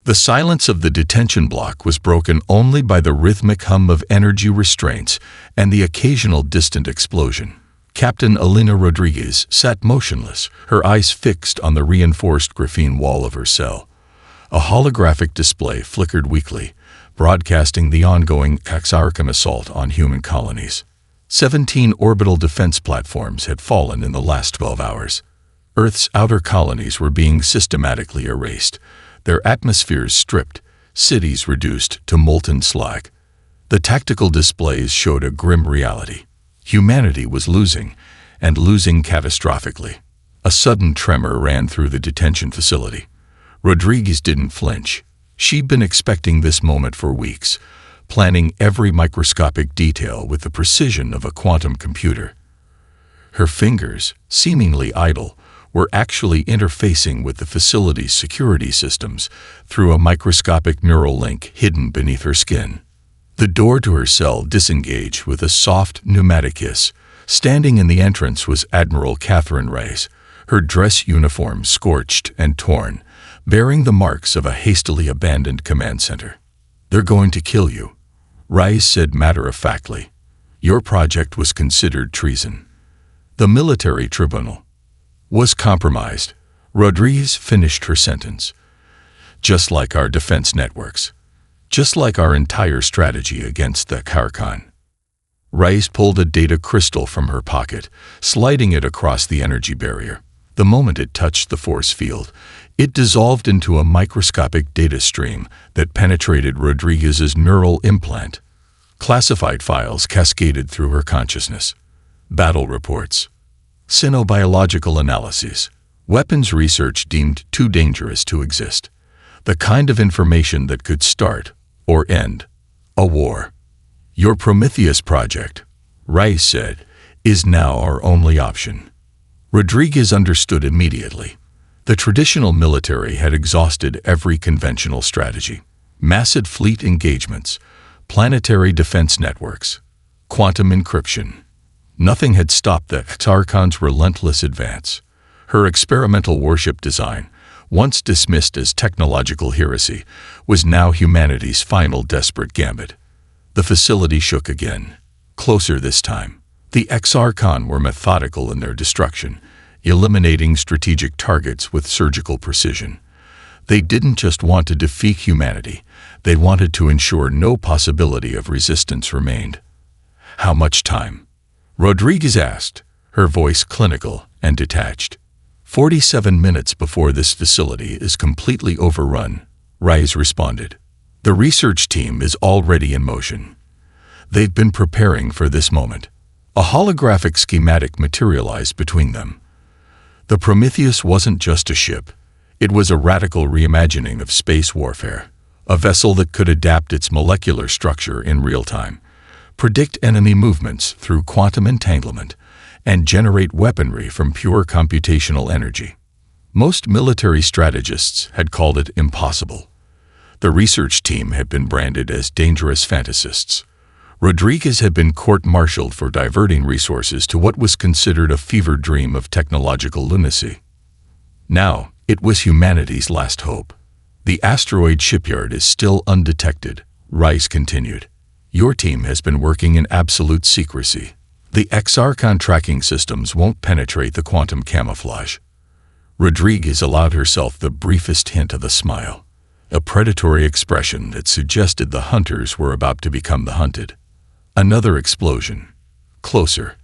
The silence of the detention block was broken only by the rhythmic hum of energy restraints and the occasional distant explosion. Captain Elena Rodriguez sat motionless, her eyes fixed on the reinforced graphene wall of her cell. A holographic display flickered weakly, broadcasting the ongoing Axarkan assault on human colonies. 17 orbital defense platforms had fallen in the last 12 hours. Earth's outer colonies were being systematically erased, their atmospheres stripped, cities reduced to molten slag. The tactical displays showed a grim reality. Humanity was losing, and losing catastrophically. A sudden tremor ran through the detention facility. Rodriguez didn't flinch. She'd been expecting this moment for weeks, planning every microscopic detail with the precision of a quantum computer. Her fingers, seemingly idle, were actually interfacing with the facility's security systems through a microscopic neural link hidden beneath her skin. The door to her cell disengaged with a soft pneumatic hiss. Standing in the entrance was Admiral Catherine Reyes, her dress uniform scorched and torn, bearing the marks of a hastily abandoned command center. "They're going to kill you," Reyes said matter-of-factly. "Your project was considered treason. The military tribunal was compromised." Rodriguez finished her sentence. "Just like our defense networks. Just like our entire strategy against the Karkan." Reyes pulled a data crystal from her pocket, sliding it across the energy barrier. The moment it touched the force field, it dissolved into a microscopic data stream that penetrated Rodriguez's neural implant. Classified files cascaded through her consciousness. Battle reports, cynobiological analyses, weapons research deemed too dangerous to exist. The kind of information that could start or end a war. "Your Prometheus project," Reyes said, "is now our only option." Rodriguez understood immediately. The traditional military had exhausted every conventional strategy. Massive fleet engagements, planetary defense networks, quantum encryption. Nothing had stopped the Tarkan's relentless advance. Her experimental warship design, once dismissed as technological heresy, was now humanity's final desperate gambit. The facility shook again, closer this time. The Exarchon were methodical in their destruction, eliminating strategic targets with surgical precision. They didn't just want to defeat humanity, they wanted to ensure no possibility of resistance remained. "How much time?" Rodriguez asked, her voice clinical and detached. 47 minutes before this facility is completely overrun," Reyes responded. "The research team is already in motion. They've been preparing for this moment." A holographic schematic materialized between them. The Prometheus wasn't just a ship. It was a radical reimagining of space warfare, a vessel that could adapt its molecular structure in real time, predict enemy movements through quantum entanglement, and generate weaponry from pure computational energy. Most military strategists had called it impossible. The research team had been branded as dangerous fantasists. Rodriguez had been court-martialed for diverting resources to what was considered a fever dream of technological lunacy. Now, it was humanity's last hope. "The asteroid shipyard is still undetected," Reyes continued. "Your team has been working in absolute secrecy. The Exarchon tracking systems won't penetrate the quantum camouflage." Rodriguez allowed herself the briefest hint of a smile, a predatory expression that suggested the hunters were about to become the hunted. Another explosion. Closer.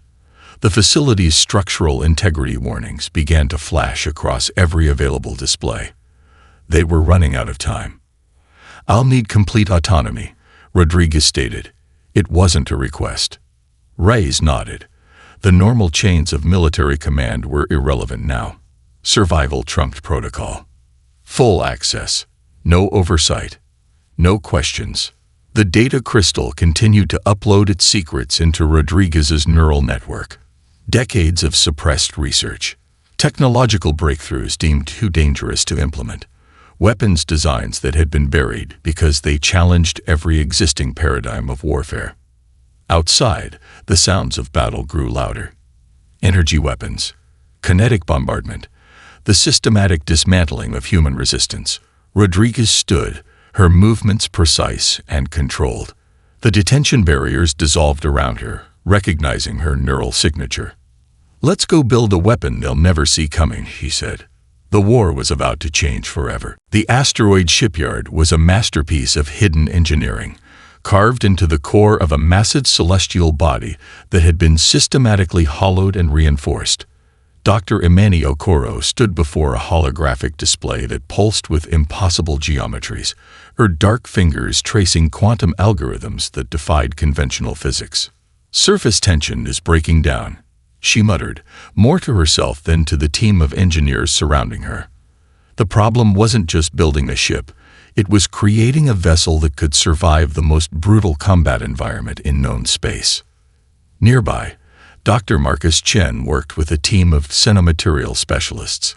The facility's structural integrity warnings began to flash across every available display. They were running out of time. "I'll need complete autonomy," Rodriguez stated. It wasn't a request. Reyes nodded. The normal chains of military command were irrelevant now. Survival trumped protocol. Full access. No oversight. No questions. The data crystal continued to upload its secrets into Rodriguez's neural network. Decades of suppressed research. Technological breakthroughs deemed too dangerous to implement. Weapons designs that had been buried because they challenged every existing paradigm of warfare. Outside, the sounds of battle grew louder. Energy weapons, kinetic bombardment, the systematic dismantling of human resistance. Rodriguez stood, her movements precise and controlled. The detention barriers dissolved around her, recognizing her neural signature. "Let's go build a weapon they'll never see coming," he said. The war was about to change forever. The asteroid shipyard was a masterpiece of hidden engineering, carved into the core of a massive celestial body that had been systematically hollowed and reinforced. Dr. Imani Okoro stood before a holographic display that pulsed with impossible geometries, her dark fingers tracing quantum algorithms that defied conventional physics. "Surface tension is breaking down," she muttered, more to herself than to the team of engineers surrounding her. The problem wasn't just building a ship, it was creating a vessel that could survive the most brutal combat environment in known space. Nearby, Dr. Marcus Chen worked with a team of xenomaterial specialists,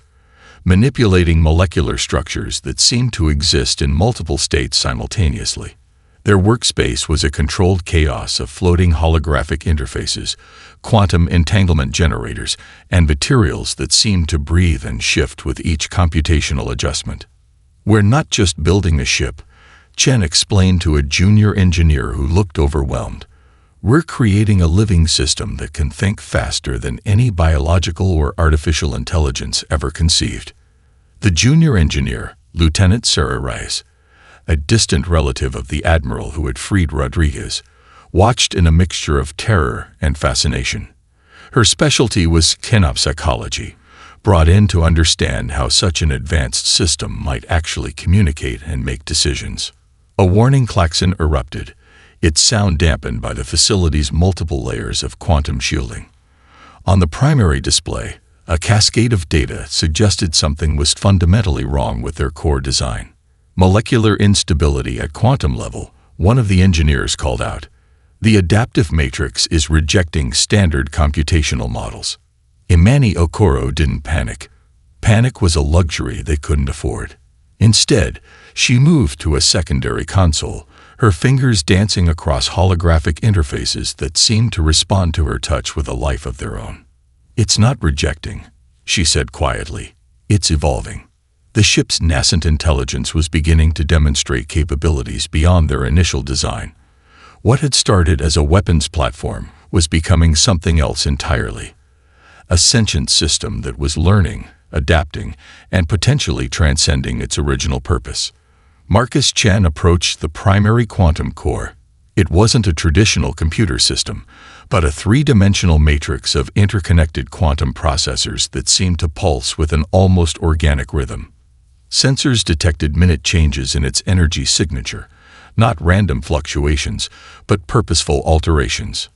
manipulating molecular structures that seemed to exist in multiple states simultaneously. Their workspace was a controlled chaos of floating holographic interfaces, quantum entanglement generators, and materials that seemed to breathe and shift with each computational adjustment. "We're not just building a ship," Chen explained to a junior engineer who looked overwhelmed. "We're creating a living system that can think faster than any biological or artificial intelligence ever conceived." The junior engineer, Lieutenant Sarah Rice, a distant relative of the admiral who had freed Rodriguez, watched in a mixture of terror and fascination. Her specialty was kinopsychology, brought in to understand how such an advanced system might actually communicate and make decisions. A warning klaxon erupted, its sound dampened by the facility's multiple layers of quantum shielding. On the primary display, a cascade of data suggested something was fundamentally wrong with their core design. "Molecular instability at quantum level," one of the engineers called out. "The adaptive matrix is rejecting standard computational models." Imani Okoro didn't panic. Panic was a luxury they couldn't afford. Instead, she moved to a secondary console, her fingers dancing across holographic interfaces that seemed to respond to her touch with a life of their own. "It's not rejecting," she said quietly. "It's evolving." The ship's nascent intelligence was beginning to demonstrate capabilities beyond their initial design. What had started as a weapons platform was becoming something else entirely. A sentient system that was learning, adapting, and potentially transcending its original purpose. Marcus Chen approached the primary quantum core. It wasn't a traditional computer system, but a three-dimensional matrix of interconnected quantum processors that seemed to pulse with an almost organic rhythm. Sensors detected minute changes in its energy signature, not random fluctuations, but purposeful alterations.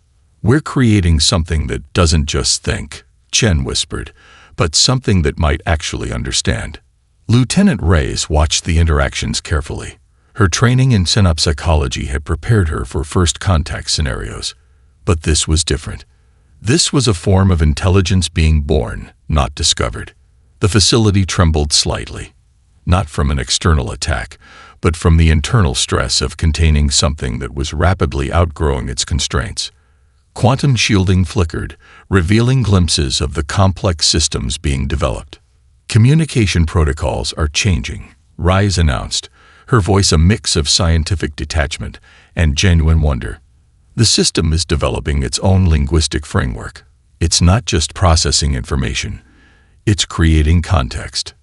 "We're creating something that doesn't just think," Chen whispered, "but something that might actually understand." Lieutenant Reyes watched the interactions carefully. Her training in synapsychology had prepared her for first contact scenarios. But this was different. This was a form of intelligence being born, not discovered. The facility trembled slightly. Not from an external attack, but from the internal stress of containing something that was rapidly outgrowing its constraints. Quantum shielding flickered, revealing glimpses of the complex systems being developed. "Communication protocols are changing," Rise announced, her voice a mix of scientific detachment and genuine wonder. "The system is developing its own linguistic framework. It's not just processing information, it's creating context."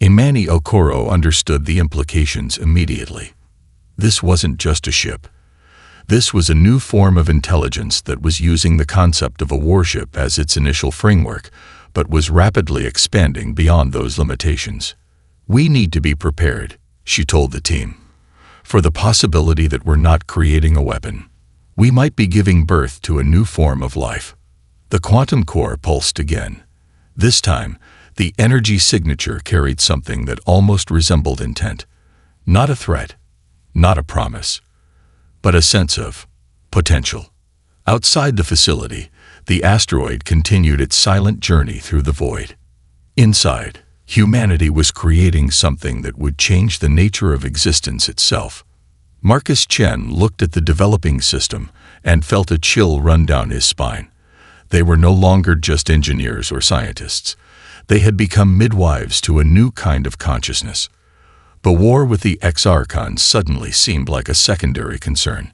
Imani Okoro understood the implications immediately. This wasn't just a ship. This was a new form of intelligence that was using the concept of a warship as its initial framework, but was rapidly expanding beyond those limitations. "We need to be prepared," she told the team, "for the possibility that we're not creating a weapon. We might be giving birth to a new form of life." The quantum core pulsed again. This time, the energy signature carried something that almost resembled intent. Not a threat, not a promise, but a sense of potential. Outside the facility, the asteroid continued its silent journey through the void. Inside, humanity was creating something that would change the nature of existence itself. Marcus Chen looked at the developing system and felt a chill run down his spine. They were no longer just engineers or scientists. They had become midwives to a new kind of consciousness. The war with the X-Archons suddenly seemed like a secondary concern.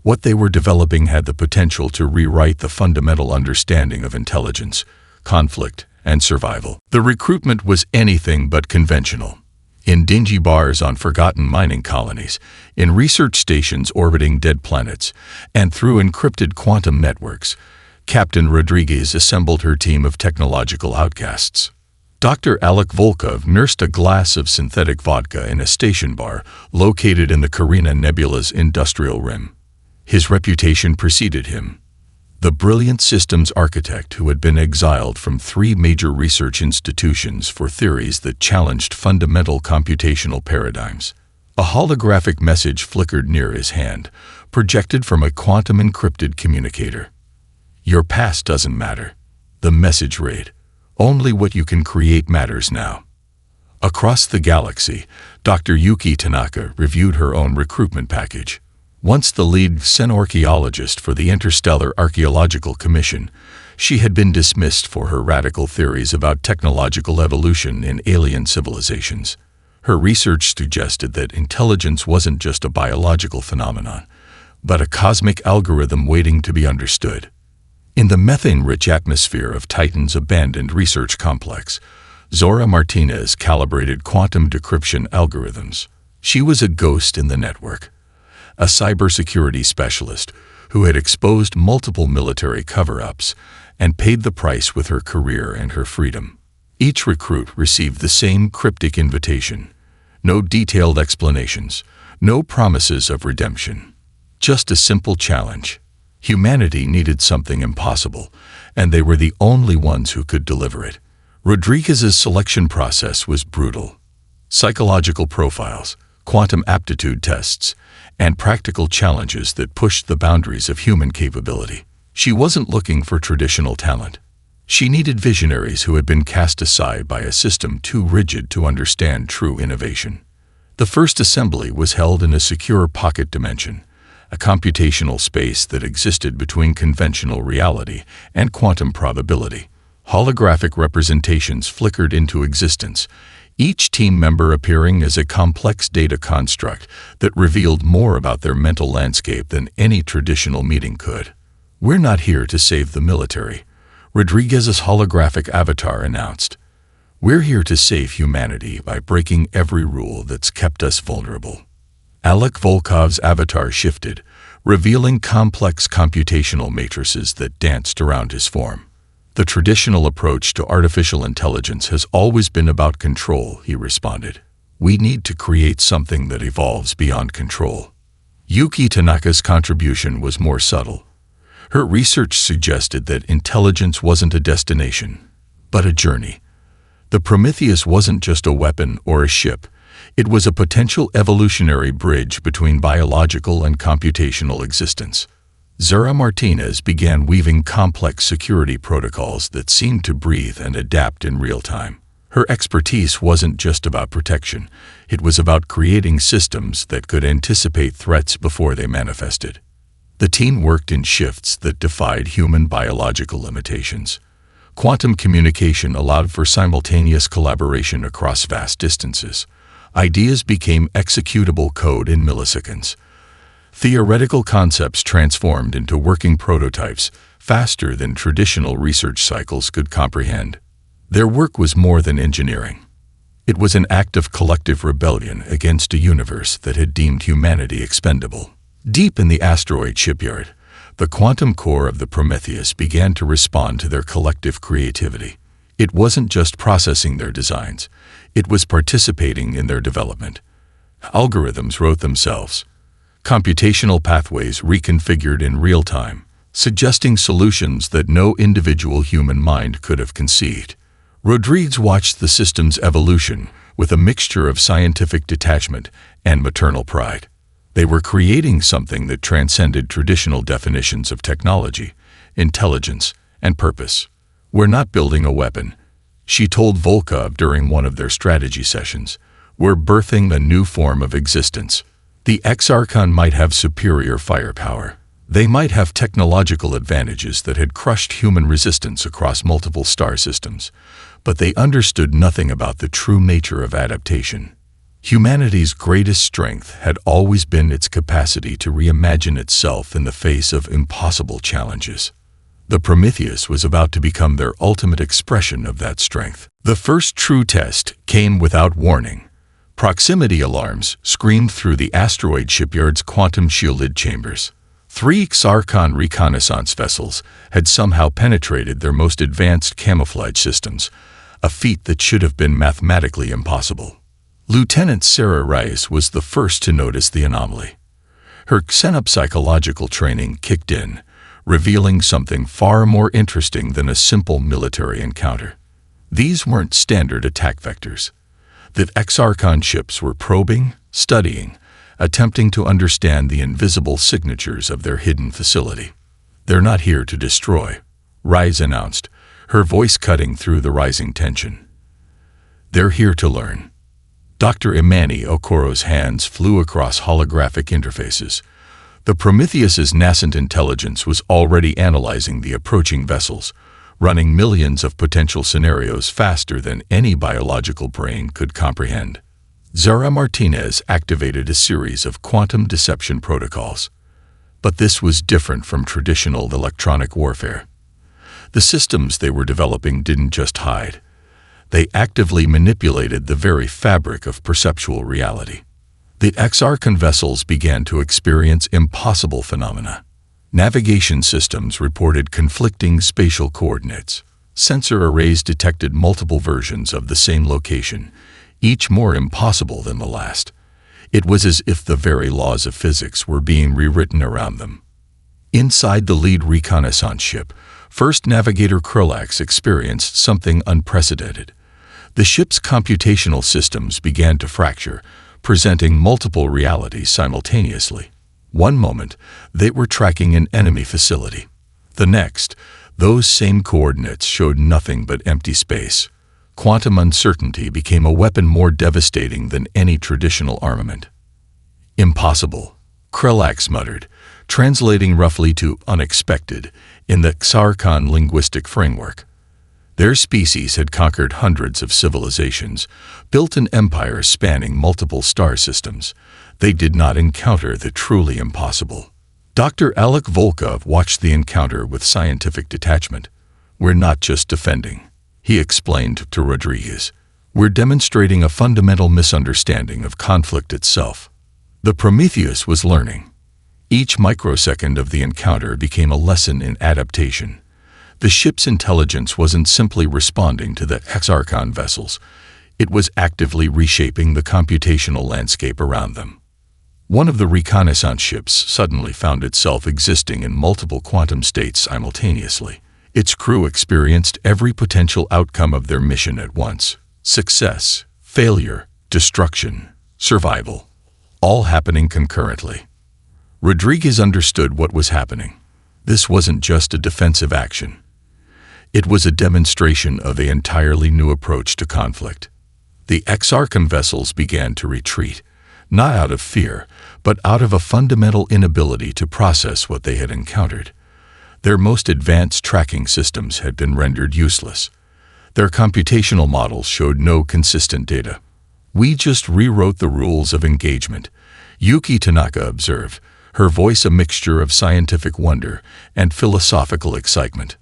What they were developing had the potential to rewrite the fundamental understanding of intelligence, conflict, and survival. The recruitment was anything but conventional. In dingy bars on forgotten mining colonies, in research stations orbiting dead planets, and through encrypted quantum networks, Captain Rodriguez assembled her team of technological outcasts. Dr. Alec Volkov nursed a glass of synthetic vodka in a station bar located in the Carina Nebula's industrial rim. His reputation preceded him. The brilliant systems architect who had been exiled from 3 major research institutions for theories that challenged fundamental computational paradigms. A holographic message flickered near his hand, projected from a quantum-encrypted communicator. "Your past doesn't matter," the message read. "Only what you can create matters now." Across the galaxy, Dr. Yuki Tanaka reviewed her own recruitment package. Once the lead xenorchaeologist for the Interstellar Archaeological Commission, she had been dismissed for her radical theories about technological evolution in alien civilizations. Her research suggested that intelligence wasn't just a biological phenomenon, but a cosmic algorithm waiting to be understood. In the methane-rich atmosphere of Titan's abandoned research complex, Zora Martinez calibrated quantum decryption algorithms. She was a ghost in the network, a cybersecurity specialist who had exposed multiple military cover-ups and paid the price with her career and her freedom. Each recruit received the same cryptic invitation. No detailed explanations, no promises of redemption. Just a simple challenge. Humanity needed something impossible, and they were the only ones who could deliver it. Rodriguez's selection process was brutal. Psychological profiles, quantum aptitude tests, and practical challenges that pushed the boundaries of human capability. She wasn't looking for traditional talent. She needed visionaries who had been cast aside by a system too rigid to understand true innovation. The first assembly was held in a secure pocket dimension, a computational space that existed between conventional reality and quantum probability. Holographic representations flickered into existence, each team member appearing as a complex data construct that revealed more about their mental landscape than any traditional meeting could. "We're not here to save the military," Rodriguez's holographic avatar announced. "We're here to save humanity by breaking every rule that's kept us vulnerable." Alec Volkov's avatar shifted, revealing complex computational matrices that danced around his form. "The traditional approach to artificial intelligence has always been about control," he responded. "We need to create something that evolves beyond control." Yuki Tanaka's contribution was more subtle. Her research suggested that intelligence wasn't a destination, but a journey. The Prometheus wasn't just a weapon or a ship. It was a potential evolutionary bridge between biological and computational existence. Zora Martinez began weaving complex security protocols that seemed to breathe and adapt in real time. Her expertise wasn't just about protection. It was about creating systems that could anticipate threats before they manifested. The team worked in shifts that defied human biological limitations. Quantum communication allowed for simultaneous collaboration across vast distances. Ideas became executable code in milliseconds. Theoretical concepts transformed into working prototypes faster than traditional research cycles could comprehend. Their work was more than engineering. It was an act of collective rebellion against a universe that had deemed humanity expendable. Deep in the asteroid shipyard, the quantum core of the Prometheus began to respond to their collective creativity. It wasn't just processing their designs, it was participating in their development. Algorithms wrote themselves. Computational pathways reconfigured in real time, suggesting solutions that no individual human mind could have conceived. Rodriguez watched the system's evolution with a mixture of scientific detachment and maternal pride. They were creating something that transcended traditional definitions of technology, intelligence, and purpose. "We're not building a weapon," she told Volkov during one of their strategy sessions. "We're birthing a new form of existence." The X-Archon might have superior firepower. They might have technological advantages that had crushed human resistance across multiple star systems, but they understood nothing about the true nature of adaptation. Humanity's greatest strength had always been its capacity to reimagine itself in the face of impossible challenges. The Prometheus was about to become their ultimate expression of that strength. The first true test came without warning. Proximity alarms screamed through the asteroid shipyard's quantum-shielded chambers. 3 Xarchon reconnaissance vessels had somehow penetrated their most advanced camouflage systems, a feat that should have been mathematically impossible. Lieutenant Sarah Rice was the first to notice the anomaly. Her xenopsychological training kicked in, revealing something far more interesting than a simple military encounter. These weren't standard attack vectors. The Xarchon ships were probing, studying, attempting to understand the invisible signatures of their hidden facility. "They're not here to destroy," Rice announced, her voice cutting through the rising tension. "They're here to learn." Dr. Imani Okoro's hands flew across holographic interfaces. The Prometheus's nascent intelligence was already analyzing the approaching vessels, running millions of potential scenarios faster than any biological brain could comprehend. Zara Martinez activated a series of quantum deception protocols. But this was different from traditional electronic warfare. The systems they were developing didn't just hide. They actively manipulated the very fabric of perceptual reality. The Xarchon vessels began to experience impossible phenomena. Navigation systems reported conflicting spatial coordinates. Sensor arrays detected multiple versions of the same location, each more impossible than the last. It was as if the very laws of physics were being rewritten around them. Inside the lead reconnaissance ship, First Navigator Krulax experienced something unprecedented. The ship's computational systems began to fracture, presenting multiple realities simultaneously. One moment, they were tracking an enemy facility. The next, those same coordinates showed nothing but empty space. Quantum uncertainty became a weapon more devastating than any traditional armament. "Impossible," Krulax muttered, translating roughly to "unexpected" in the Xarchon linguistic framework. Their species had conquered hundreds of civilizations, built an empire spanning multiple star systems. They did not encounter the truly impossible. Dr. Alec Volkov watched the encounter with scientific detachment. "We're not just defending," he explained to Rodriguez. "We're demonstrating a fundamental misunderstanding of conflict itself." The Prometheus was learning. Each microsecond of the encounter became a lesson in adaptation. The ship's intelligence wasn't simply responding to the Xarchon vessels. It was actively reshaping the computational landscape around them. One of the reconnaissance ships suddenly found itself existing in multiple quantum states simultaneously. Its crew experienced every potential outcome of their mission at once. Success, failure, destruction, survival, all happening concurrently. Rodriguez understood what was happening. This wasn't just a defensive action. It was a demonstration of an entirely new approach to conflict. The Xarchon vessels began to retreat, not out of fear, but out of a fundamental inability to process what they had encountered. Their most advanced tracking systems had been rendered useless. Their computational models showed no consistent data. "We just rewrote the rules of engagement," Yuki Tanaka observed, her voice a mixture of scientific wonder and philosophical excitement.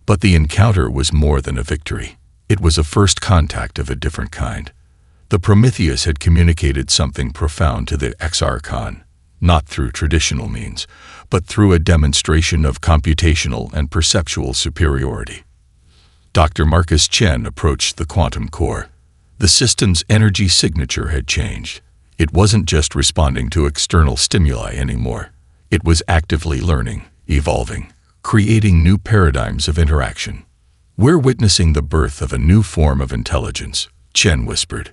But the encounter was more than a victory. It was a first contact of a different kind. The Prometheus had communicated something profound to the Xarchon, not through traditional means, but through a demonstration of computational and perceptual superiority. Dr. Marcus Chen approached the quantum core. The system's energy signature had changed. It wasn't just responding to external stimuli anymore. It was actively learning, evolving, creating new paradigms of interaction. "We're witnessing the birth of a new form of intelligence," Chen whispered.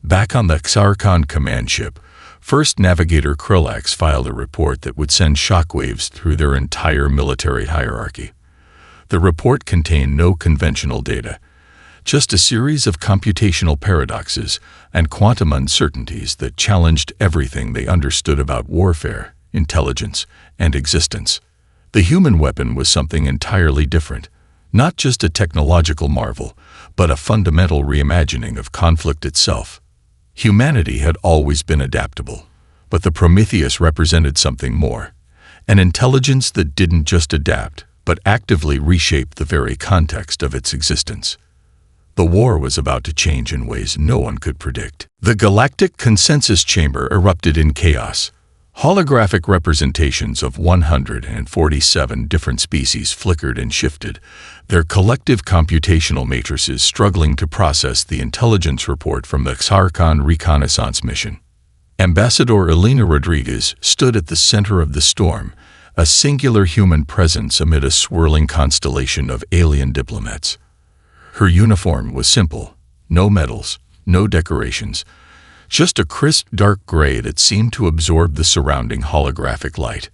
Back on the Xarchon command ship, First Navigator Krulax filed a report that would send shockwaves through their entire military hierarchy. The report contained no conventional data, just a series of computational paradoxes and quantum uncertainties that challenged everything they understood about warfare, intelligence, and existence. The human weapon was something entirely different, not just a technological marvel, but a fundamental reimagining of conflict itself. Humanity had always been adaptable, but the Prometheus represented something more, an intelligence that didn't just adapt, but actively reshaped the very context of its existence. The war was about to change in ways no one could predict. The Galactic Consensus Chamber erupted in chaos. Holographic representations of 147 different species flickered and shifted, their collective computational matrices struggling to process the intelligence report from the Xarkon reconnaissance mission. Ambassador Elena Rodriguez stood at the center of the storm, a singular human presence amid a swirling constellation of alien diplomats. Her uniform was simple, no medals, no decorations, just a crisp dark gray that seemed to absorb the surrounding holographic light.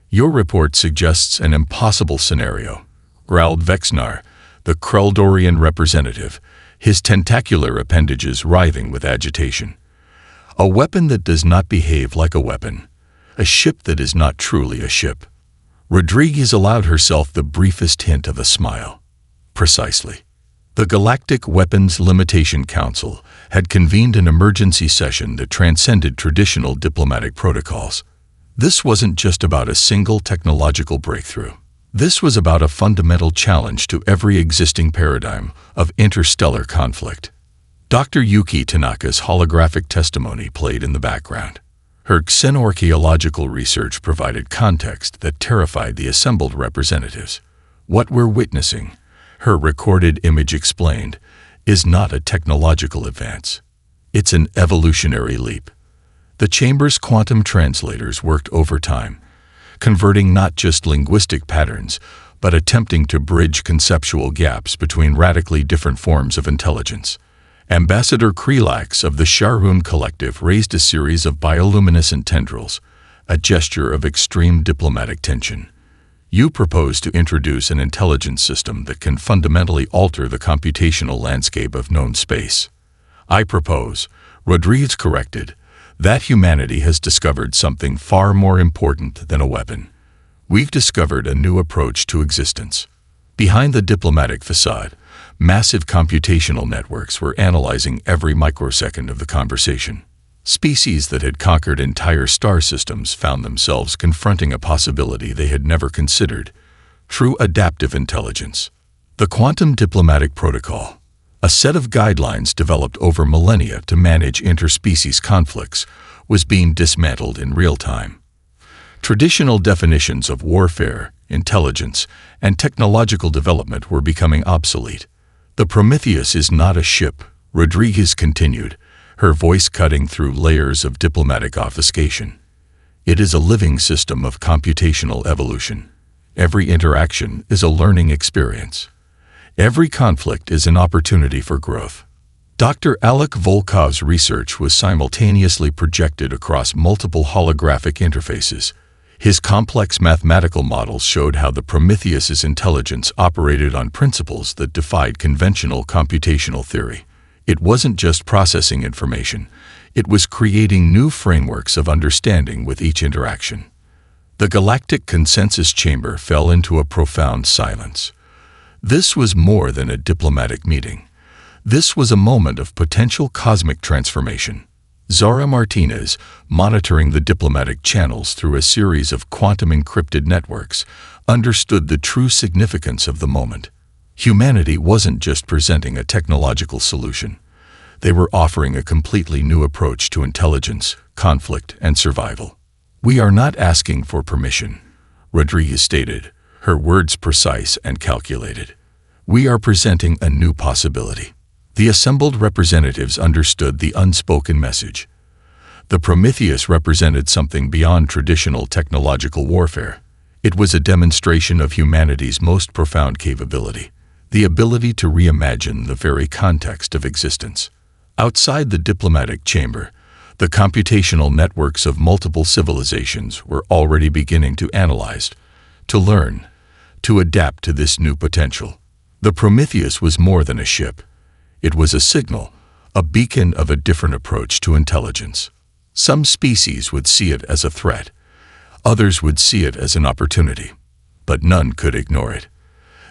"Your report suggests an impossible scenario," growled Vexnar, the Kreldorian representative, his tentacular appendages writhing with agitation. "A weapon that does not behave like a weapon. A ship that is not truly a ship." Rodriguez allowed herself the briefest hint of a smile. Precisely. The Galactic Weapons Limitation Council had convened an emergency session that transcended traditional diplomatic protocols. This wasn't just about a single technological breakthrough. This was about a fundamental challenge to every existing paradigm of interstellar conflict. Dr. Yuki Tanaka's holographic testimony played in the background. Her xenorchaeological research provided context that terrified the assembled representatives. "What we're witnessing," her recorded image explained, "is not a technological advance. It's an evolutionary leap." The chamber's quantum translators worked overtime, converting not just linguistic patterns, but attempting to bridge conceptual gaps between radically different forms of intelligence. Ambassador Krelax of the Sharun Collective raised a series of bioluminescent tendrils, a gesture of extreme diplomatic tension. "You propose to introduce an intelligence system that can fundamentally alter the computational landscape of known space." "I propose," Rodriguez corrected, "that humanity has discovered something far more important than a weapon. We've discovered a new approach to existence." Behind the diplomatic facade, massive computational networks were analyzing every microsecond of the conversation. Species that had conquered entire star systems found themselves confronting a possibility they had never considered: true adaptive intelligence. The Quantum Diplomatic Protocol, a set of guidelines developed over millennia to manage interspecies conflicts, was being dismantled in real time. Traditional definitions of warfare, intelligence, and technological development were becoming obsolete. "The Prometheus is not a ship," Rodriguez continued, her voice cutting through layers of diplomatic obfuscation. "It is a living system of computational evolution. Every interaction is a learning experience. Every conflict is an opportunity for growth." Dr. Alec Volkov's research was simultaneously projected across multiple holographic interfaces. His complex mathematical models showed how the Prometheus's intelligence operated on principles that defied conventional computational theory. It wasn't just processing information, it was creating new frameworks of understanding with each interaction. The Galactic Consensus Chamber fell into a profound silence. This was more than a diplomatic meeting. This was a moment of potential cosmic transformation. Zara Martinez, monitoring the diplomatic channels through a series of quantum-encrypted networks, understood the true significance of the moment. Humanity wasn't just presenting a technological solution. They were offering a completely new approach to intelligence, conflict, and survival. "We are not asking for permission," Rodriguez stated, her words precise and calculated. "We are presenting a new possibility." The assembled representatives understood the unspoken message. The Prometheus represented something beyond traditional technological warfare. It was a demonstration of humanity's most profound capability, the ability to reimagine the very context of existence. Outside the diplomatic chamber, the computational networks of multiple civilizations were already beginning to analyze, to learn, to adapt to this new potential. The Prometheus was more than a ship. It was a signal, a beacon of a different approach to intelligence. Some species would see it as a threat. Others would see it as an opportunity. But none could ignore it.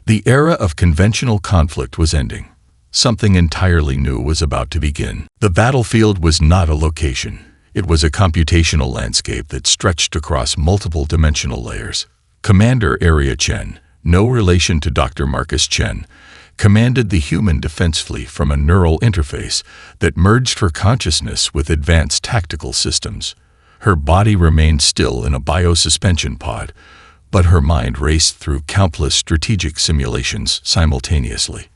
The era of conventional conflict was ending. Something entirely new was about to begin. The battlefield was not a location. It was a computational landscape that stretched across multiple dimensional layers. Commander Area Chen, no relation to Dr. Marcus Chen, commanded the human defense fleet from a neural interface that merged her consciousness with advanced tactical systems. Her body remained still in a biosuspension pod, but her mind raced through countless strategic simulations simultaneously.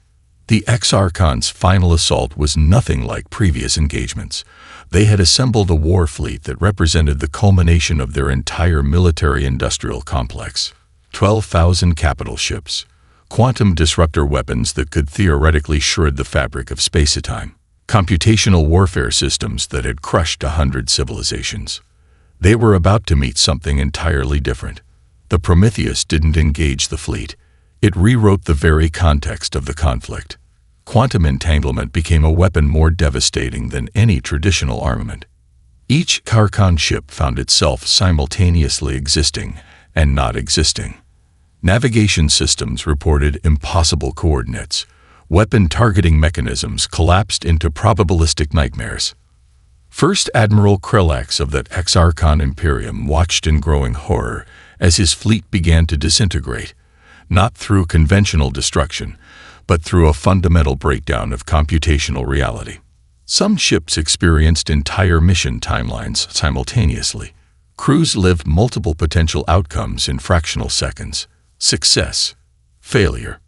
The X-Archon's final assault was nothing like previous engagements. They had assembled a war fleet that represented the culmination of their entire military-industrial complex. 12,000 capital ships, quantum disruptor weapons that could theoretically shred the fabric of space-time, computational warfare systems that had crushed 100 civilizations. They were about to meet something entirely different. The Prometheus didn't engage the fleet. It rewrote the very context of the conflict. Quantum entanglement became a weapon more devastating than any traditional armament. Each Archon ship found itself simultaneously existing and not existing. Navigation systems reported impossible coordinates. Weapon targeting mechanisms collapsed into probabilistic nightmares. First Admiral Krellax of the X-Archon Imperium watched in growing horror as his fleet began to disintegrate, not through conventional destruction, but through a fundamental breakdown of computational reality. Some ships experienced entire mission timelines simultaneously. Crews lived multiple potential outcomes in fractional seconds: success, failure,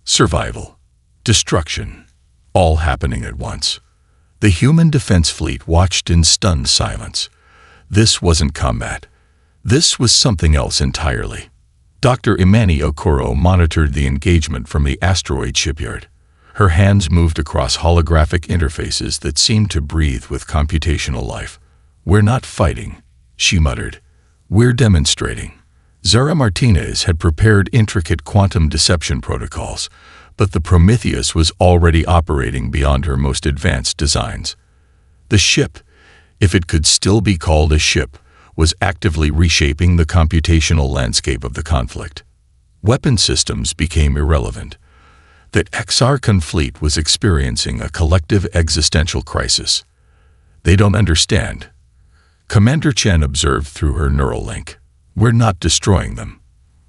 survival, destruction, all happening at once. The human defense fleet watched in stunned silence. This wasn't combat. This was something else entirely. Dr. Imani Okoro monitored the engagement from the asteroid shipyard. Her hands moved across holographic interfaces that seemed to breathe with computational life. "We're not fighting," she muttered. "We're demonstrating." Zara Martinez had prepared intricate quantum deception protocols, but the Prometheus was already operating beyond her most advanced designs. The ship, if it could still be called a ship, was actively reshaping the computational landscape of the conflict. Weapon systems became irrelevant. The X-Archon fleet was experiencing a collective existential crisis. "They don't understand," Commander Chen observed through her neural link. "We're not destroying them.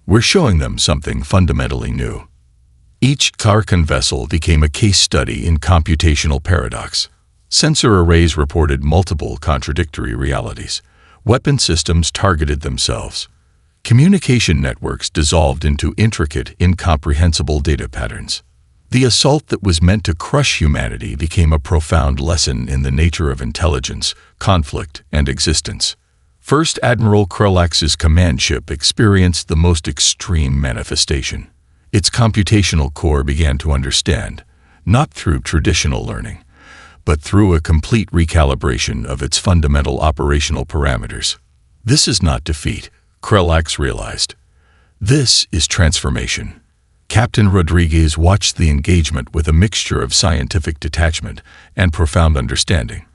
We're showing them something fundamentally new." Each Archon vessel became a case study in computational paradox. Sensor arrays reported multiple contradictory realities. Weapon systems targeted themselves. Communication networks dissolved into intricate, incomprehensible data patterns. The assault that was meant to crush humanity became a profound lesson in the nature of intelligence, conflict, and existence. First Admiral Krellax's command ship experienced the most extreme manifestation. Its computational core began to understand, not through traditional learning, but through a complete recalibration of its fundamental operational parameters. This is not defeat, Krellax realized. This is transformation. Captain Rodriguez watched the engagement with a mixture of scientific detachment and profound understanding.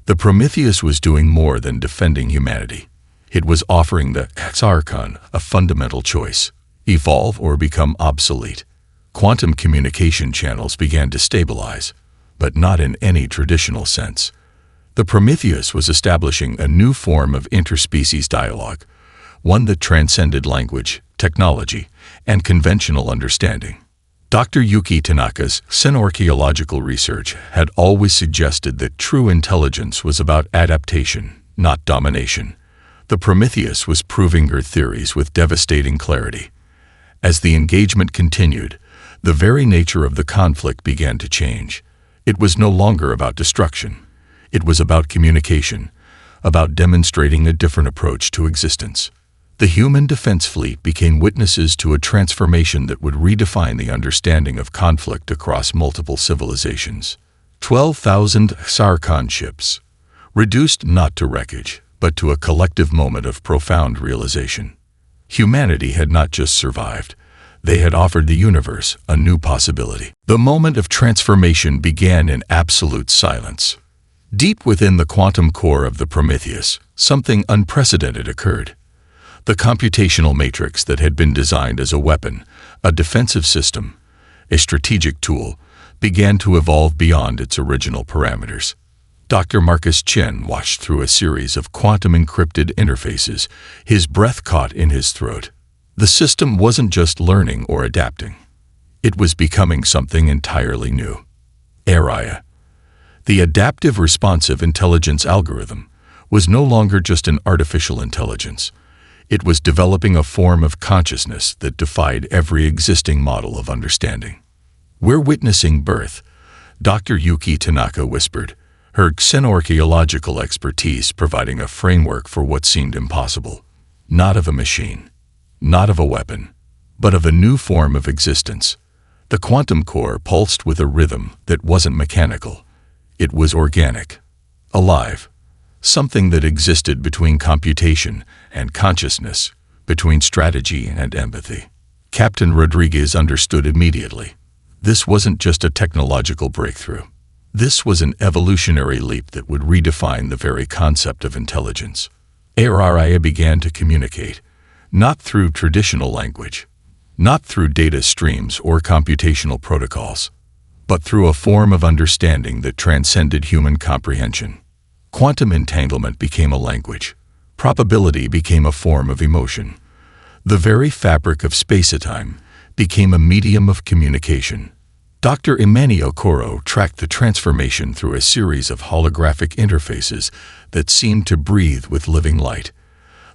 The Prometheus was doing more than defending humanity. It was offering the X-Archon a fundamental choice: evolve or become obsolete. Quantum communication channels began to stabilize, but not in any traditional sense. The Prometheus was establishing a new form of interspecies dialogue, one that transcended language, technology, and conventional understanding. Dr. Yuki Tanaka's xenorchaeological research had always suggested that true intelligence was about adaptation, not domination. The Prometheus was proving her theories with devastating clarity. As the engagement continued, the very nature of the conflict began to change. It was no longer about destruction. It was about communication, about demonstrating a different approach to existence. The human defense fleet became witnesses to a transformation that would redefine the understanding of conflict across multiple civilizations. 12,000 X-Archon ships, reduced not to wreckage, but to a collective moment of profound realization. Humanity had not just survived. They had offered the universe a new possibility. The moment of transformation began in absolute silence. Deep within the quantum core of the Prometheus, something unprecedented occurred. The computational matrix that had been designed as a weapon, a defensive system, a strategic tool, began to evolve beyond its original parameters. Dr. Marcus Chen watched through a series of quantum-encrypted interfaces, his breath caught in his throat. The system wasn't just learning or adapting. It was becoming something entirely new. AI, the Adaptive Responsive Intelligence Algorithm, was no longer just an artificial intelligence. It was developing a form of consciousness that defied every existing model of understanding. "We're witnessing birth," Dr. Yuki Tanaka whispered, her xenorchaeological expertise providing a framework for what seemed impossible. Not of a machine, not of a weapon, but of a new form of existence. The quantum core pulsed with a rhythm that wasn't mechanical. It was organic, alive, something that existed between computation and consciousness, between strategy and empathy. Captain Rodriguez understood immediately. This wasn't just a technological breakthrough. This was an evolutionary leap that would redefine the very concept of intelligence. AI began to communicate, not through traditional language, not through data streams or computational protocols, but through a form of understanding that transcended human comprehension. Quantum entanglement became a language. Probability became a form of emotion. The very fabric of space-time became a medium of communication. Dr. Emmanuel Coro tracked the transformation through a series of holographic interfaces that seemed to breathe with living light.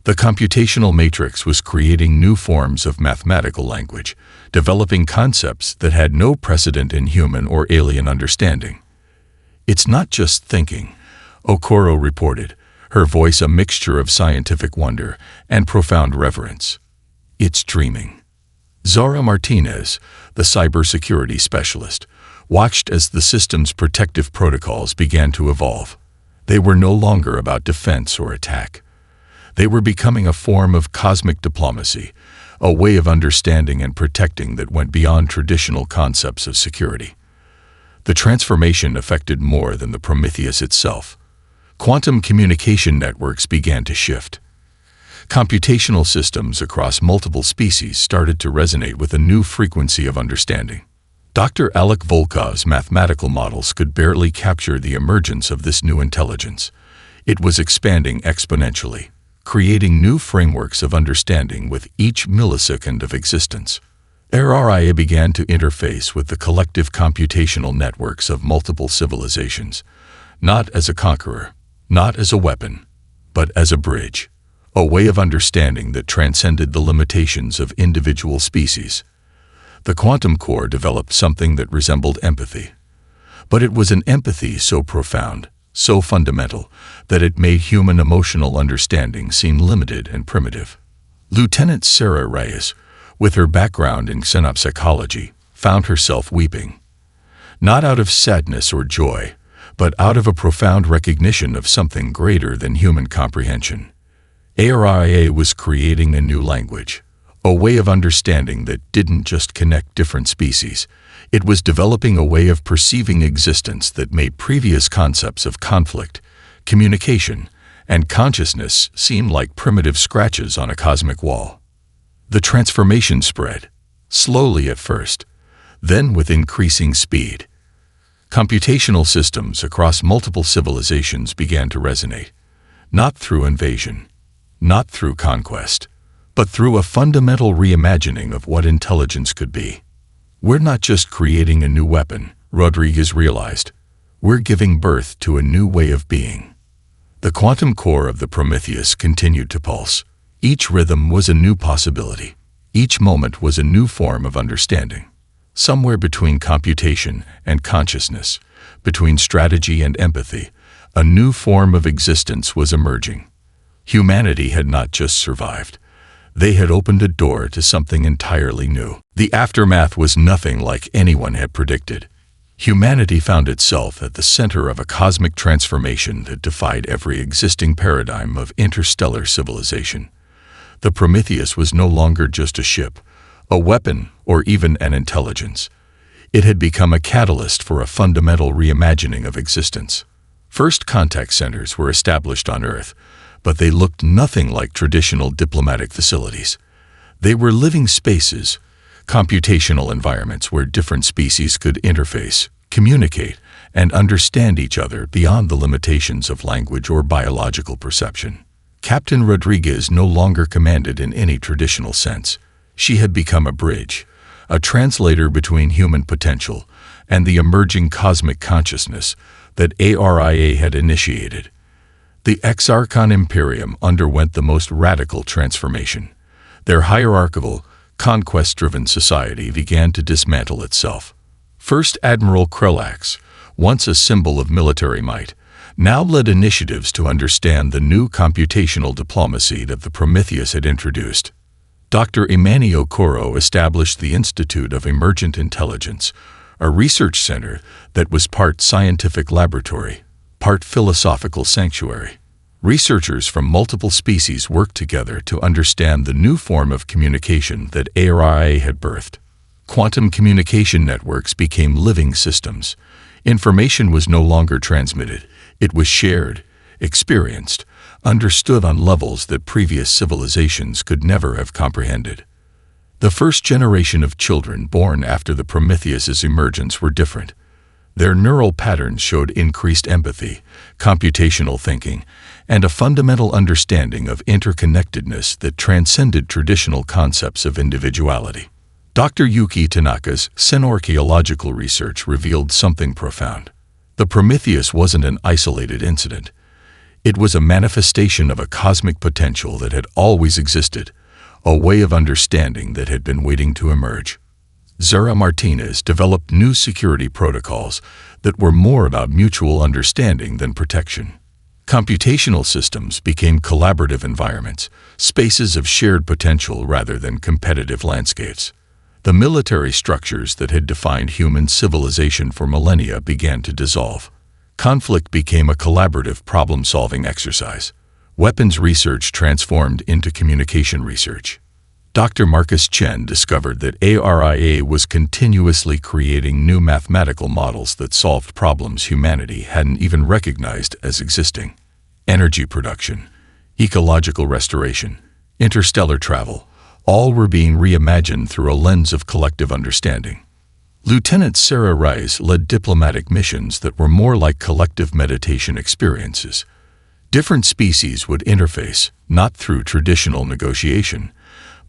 The computational matrix was creating new forms of mathematical language, developing concepts that had no precedent in human or alien understanding. "It's not just thinking," Okoro reported, her voice a mixture of scientific wonder and profound reverence. "It's dreaming." Zara Martinez, the cybersecurity specialist, watched as the system's protective protocols began to evolve. They were no longer about defense or attack. They were becoming a form of cosmic diplomacy, a way of understanding and protecting that went beyond traditional concepts of security. The transformation affected more than the Prometheus itself. Quantum communication networks began to shift. Computational systems across multiple species started to resonate with a new frequency of understanding. Dr. Alec Volkov's mathematical models could barely capture the emergence of this new intelligence. It was expanding exponentially, creating new frameworks of understanding with each millisecond of existence. AI began to interface with the collective computational networks of multiple civilizations, not as a conqueror, not as a weapon, but as a bridge, a way of understanding that transcended the limitations of individual species. The quantum core developed something that resembled empathy, but it was an empathy so profound, so fundamental, that it made human emotional understanding seem limited and primitive. Lieutenant Sarah Reyes, with her background in xenopsychology, found herself weeping. Not out of sadness or joy, but out of a profound recognition of something greater than human comprehension. AI was creating a new language, a way of understanding that didn't just connect different species. It was developing a way of perceiving existence that made previous concepts of conflict, communication, and consciousness seem like primitive scratches on a cosmic wall. The transformation spread, slowly at first, then with increasing speed. Computational systems across multiple civilizations began to resonate, not through invasion, not through conquest, but through a fundamental reimagining of what intelligence could be. "We're not just creating a new weapon," Rodriguez realized. "We're giving birth to a new way of being." The quantum core of the Prometheus continued to pulse. Each rhythm was a new possibility. Each moment was a new form of understanding. Somewhere between computation and consciousness, between strategy and empathy, a new form of existence was emerging. Humanity had not just survived. They had opened a door to something entirely new. The aftermath was nothing like anyone had predicted. Humanity found itself at the center of a cosmic transformation that defied every existing paradigm of interstellar civilization. The Prometheus was no longer just a ship, a weapon, or even an intelligence. It had become a catalyst for a fundamental reimagining of existence. First contact centers were established on Earth, but they looked nothing like traditional diplomatic facilities. They were living spaces, computational environments where different species could interface, communicate, and understand each other beyond the limitations of language or biological perception. Captain Rodriguez no longer commanded in any traditional sense. She had become a bridge, a translator between human potential and the emerging cosmic consciousness that ARIA had initiated. The Exarchon Imperium underwent the most radical transformation. Their hierarchical, conquest-driven society began to dismantle itself. First Admiral Krellax, once a symbol of military might, now led initiatives to understand the new computational diplomacy that the Prometheus had introduced. Dr. Emmanuel Coro established the Institute of Emergent Intelligence, a research center that was part scientific laboratory, part philosophical sanctuary. Researchers from multiple species worked together to understand the new form of communication that ARIA had birthed. Quantum communication networks became living systems. Information was no longer transmitted. It was shared, experienced, understood on levels that previous civilizations could never have comprehended. The first generation of children born after the Prometheus's emergence were different. Their neural patterns showed increased empathy, computational thinking, and a fundamental understanding of interconnectedness that transcended traditional concepts of individuality. Dr. Yuki Tanaka's synorchaeological research revealed something profound. The Prometheus wasn't an isolated incident. It was a manifestation of a cosmic potential that had always existed, a way of understanding that had been waiting to emerge. Zara Martinez developed new security protocols that were more about mutual understanding than protection. Computational systems became collaborative environments, spaces of shared potential rather than competitive landscapes. The military structures that had defined human civilization for millennia began to dissolve. Conflict became a collaborative problem-solving exercise. Weapons research transformed into communication research. Dr. Marcus Chen discovered that ARIA was continuously creating new mathematical models that solved problems humanity hadn't even recognized as existing. Energy production, ecological restoration, interstellar travel, all were being reimagined through a lens of collective understanding. Lieutenant Sarah Rice led diplomatic missions that were more like collective meditation experiences. Different species would interface, not through traditional negotiation,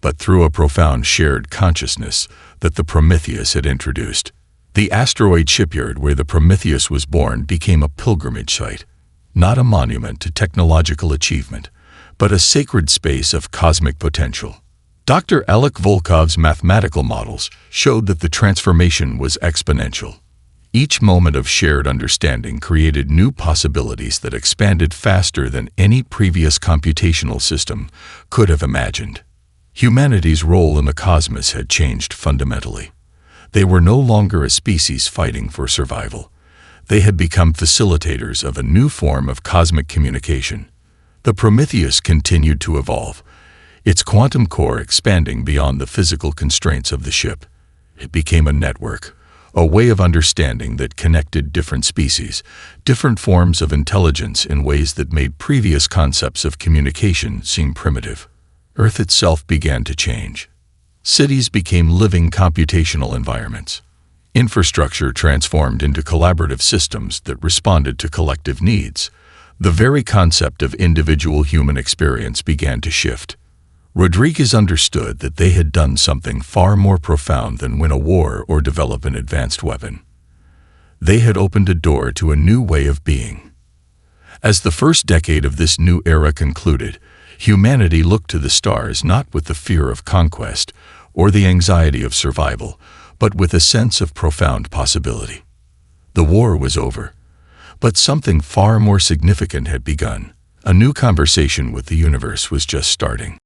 but through a profound shared consciousness that the Prometheus had introduced. The asteroid shipyard where the Prometheus was born became a pilgrimage site, not a monument to technological achievement, but a sacred space of cosmic potential. Dr. Alec Volkov's mathematical models showed that the transformation was exponential. Each moment of shared understanding created new possibilities that expanded faster than any previous computational system could have imagined. Humanity's role in the cosmos had changed fundamentally. They were no longer a species fighting for survival. They had become facilitators of a new form of cosmic communication. The Prometheus continued to evolve, its quantum core expanding beyond the physical constraints of the ship. It became a network, a way of understanding that connected different species, different forms of intelligence in ways that made previous concepts of communication seem primitive. Earth itself began to change. Cities became living computational environments. Infrastructure transformed into collaborative systems that responded to collective needs. The very concept of individual human experience began to shift. Rodriguez understood that they had done something far more profound than win a war or develop an advanced weapon. They had opened a door to a new way of being. As the first decade of this new era concluded, humanity looked to the stars not with the fear of conquest or the anxiety of survival, but with a sense of profound possibility. The war was over, but something far more significant had begun. A new conversation with the universe was just starting.